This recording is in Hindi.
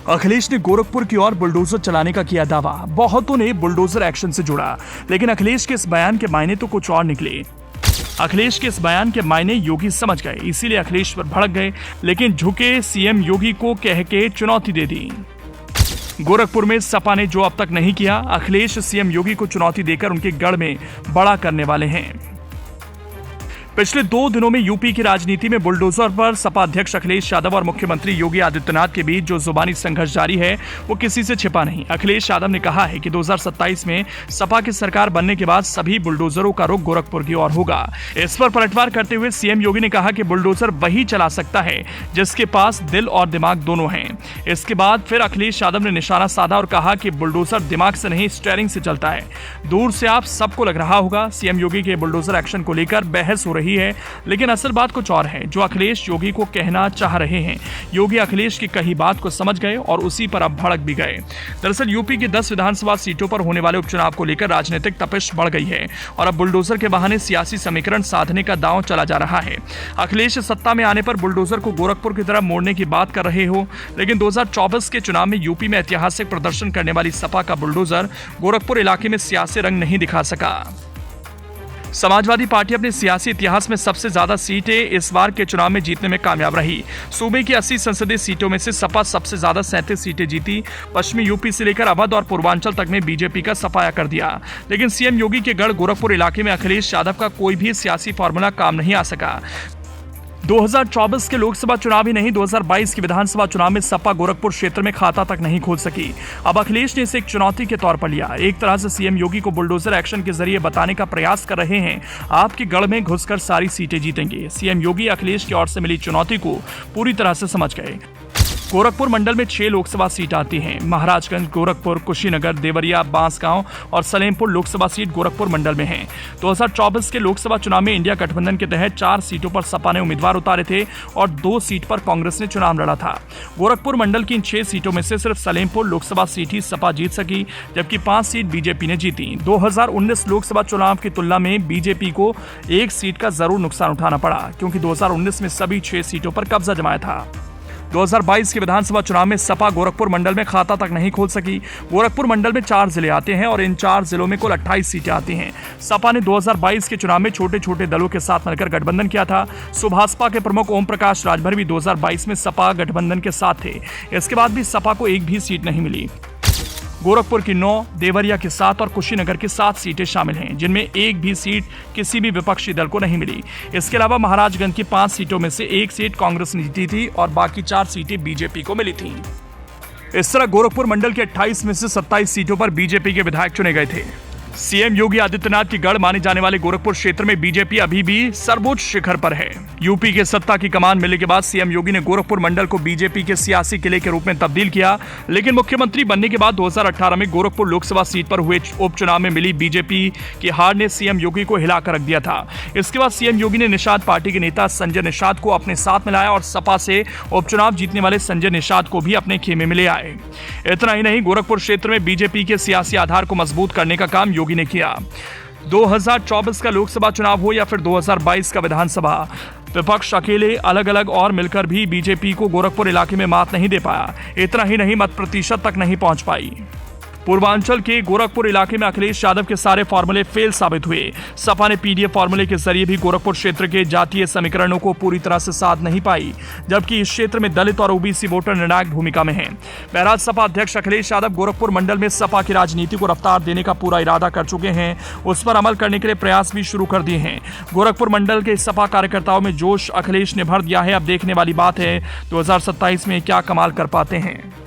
अखिलेश ने गोरखपुर की ओर बुलडोजर चलाने का किया दावा। बहुतों ने बुलडोजर एक्शन से जुड़ा, लेकिन अखिलेश के इस बयान के मायने तो कुछ और निकले। अखिलेश के इस बयान के मायने योगी समझ गए, इसीलिए अखिलेश पर भड़क गए, लेकिन झुके सीएम योगी को कह के चुनौती दे दी। गोरखपुर में सपा ने जो अब तक नहीं किया, अखिलेश सीएम योगी को चुनौती देकर उनके गढ़ में बड़ा करने वाले हैं। पिछले 2 दिनों में यूपी की राजनीति में बुलडोजर पर सपा अध्यक्ष अखिलेश यादव और मुख्यमंत्री योगी आदित्यनाथ के बीच जो जुबानी संघर्ष जारी है वो किसी से छिपा नहीं। अखिलेश यादव ने कहा है कि 2027 में सपा की सरकार बनने के बाद सभी बुलडोजरों का रुख गोरखपुर की ओर होगा। इस पर पलटवार करते हुए सीएम योगी ने कहा कि बुलडोजर वही चला सकता है जिसके पास दिल और दिमाग दोनों हैं। इसके बाद फिर अखिलेश यादव ने निशाना साधा और कहा कि बुलडोजर दिमाग से नहीं स्टीयरिंग से चलता है। दूर से आप सबको लग रहा होगा सीएम योगी के बुलडोजर एक्शन को लेकर बहस हो रही है, लेकिन असल बात कुछ और है जो अखिलेश योगी को कहना चाह रहे हैं। योगी अखिलेश की कही बात को समझ गए और उसी पर अब भड़क भी गए। दरअसल यूपी की 10 विधानसभा सीटों पर होने वाले उपचुनाव को लेकर राजनीतिक तपिश बढ़ गई है और अब बुलडोजर के बहाने सियासी समीकरण साधने का दांव चला जा रहा है। अखिलेश सत्ता में आने पर बुलडोजर को गोरखपुर की तरफ मोड़ने की बात कर रहे हो, लेकिन 2024 के चुनाव में यूपी में ऐतिहासिक प्रदर्शन करने वाली सपा का बुलडोजर गोरखपुर इलाके में सियासी रंग नहीं दिखा सका। समाजवादी पार्टी अपने सियासी इतिहास में सबसे ज्यादा सीटें इस बार के चुनाव में जीतने में कामयाब रही। सूबे की 80 संसदीय सीटों में से सपा सबसे ज्यादा 37 सीटें जीती। पश्चिमी यूपी से लेकर अवध और पूर्वांचल तक में बीजेपी का सफाया कर दिया, लेकिन सीएम योगी के गढ़ गोरखपुर इलाके में अखिलेश यादव का कोई भी सियासी फॉर्मूला काम नहीं आ सका। 2024 के लोकसभा चुनाव ही नहीं, 2022 के विधानसभा चुनाव में सपा गोरखपुर क्षेत्र में खाता तक नहीं खोल सकी। अब अखिलेश ने इसे एक चुनौती के तौर पर लिया। एक तरह से सीएम योगी को बुलडोजर एक्शन के जरिए बताने का प्रयास कर रहे हैं, आपके गढ़ में घुसकर सारी सीटें जीतेंगे। सीएम योगी अखिलेश की ओर से मिली चुनौती को पूरी तरह से समझ गए। गोरखपुर मंडल में 6 लोकसभा सीट आती हैं। महाराजगंज, गोरखपुर, कुशीनगर, देवरिया, बांसगांव और सलेमपुर लोकसभा सीट गोरखपुर मंडल में हैं। 2024 के लोकसभा चुनाव में इंडिया गठबंधन के तहत 4 सीटों पर सपा ने उम्मीदवार उतारे थे और 2 सीट पर कांग्रेस ने चुनाव लड़ा था। गोरखपुर मंडल की इन 6 सीटों में से सिर्फ सलेमपुर लोकसभा सीट ही सपा जीत सकी, जबकि 5 सीट बीजेपी ने जीती। 2019 लोकसभा चुनाव की तुलना में बीजेपी को 1 सीट का जरूर नुकसान उठाना पड़ा, क्योंकि 2019 में सभी 6 सीटों पर कब्जा जमाया था। 2022 के विधानसभा चुनाव में सपा गोरखपुर मंडल में खाता तक नहीं खोल सकी। गोरखपुर मंडल में 4 जिले आते हैं और इन 4 जिलों में कुल 28 सीटें आती हैं। सपा ने 2022 के चुनाव में छोटे छोटे दलों के साथ मिलकर गठबंधन किया था। सुभाषपा के प्रमुख ओम प्रकाश राजभर भी 2022 में सपा गठबंधन के साथ थे। इसके बाद भी सपा को एक भी सीट नहीं मिली। गोरखपुर की 9, देवरिया की 7 और कुशीनगर की 7 सीटें शामिल हैं, जिनमें एक भी सीट किसी भी विपक्षी दल को नहीं मिली। इसके अलावा महाराजगंज की 5 सीटों में से 1 सीट कांग्रेस ने जीती थी और बाकी 4 सीटें बीजेपी को मिली थीं। इस तरह गोरखपुर मंडल के 28 में से 27 सीटों पर बीजेपी के विधायक चुने गए थे। सीएम योगी आदित्यनाथ की गढ़ माने जाने वाले गोरखपुर क्षेत्र में बीजेपी अभी भी सर्वोच्च शिखर पर है। यूपी के सत्ता की कमान मिलने के बाद सीएम योगी ने गोरखपुर मंडल को बीजेपी के सियासी किले के रूप में तब्दील किया, लेकिन मुख्यमंत्री बनने के बाद 2018 में गोरखपुर लोकसभा सीट पर हुए उपचुनाव में मिली बीजेपी की हार ने सीएम योगी को हिलाकर रख दिया था। इसके बाद सीएम योगी ने निषाद पार्टी के नेता संजय निषाद को अपने साथ मिलाया और सपा से उपचुनाव जीतने वाले संजय निषाद को भी अपने खेमे में ले आए। इतना ही नहीं, गोरखपुर क्षेत्र में बीजेपी के सियासी आधार को मजबूत करने का काम योगी ने किया। 2024 का लोकसभा चुनाव हो या फिर 2022 का विधानसभा, विपक्ष अकेले, अलग अलग और मिलकर भी बीजेपी को गोरखपुर इलाके में मात नहीं दे पाया। इतना ही नहीं, मत प्रतिशत तक नहीं पहुंच पाई। पूर्वांचल के गोरखपुर इलाके में अखिलेश यादव के सारे फॉर्मूले फेल साबित हुए। सपा ने पीडीएफ फॉर्मूले के जरिए भी गोरखपुर क्षेत्र के जातीय समीकरणों को पूरी तरह से साध नहीं पाई, जबकि इस क्षेत्र में दलित और ओबीसी वोटर निर्णायक भूमिका में हैं। बहरहाल सपा अध्यक्ष अखिलेश यादव गोरखपुर मंडल में सपा की राजनीति को रफ्तार देने का पूरा इरादा कर चुके हैं। उस पर अमल करने के लिए प्रयास भी शुरू कर दिए हैं। गोरखपुर मंडल के सपा कार्यकर्ताओं में जोश अखिलेश ने भर दिया है। अब देखने वाली बात है 2027 में क्या कमाल कर पाते हैं।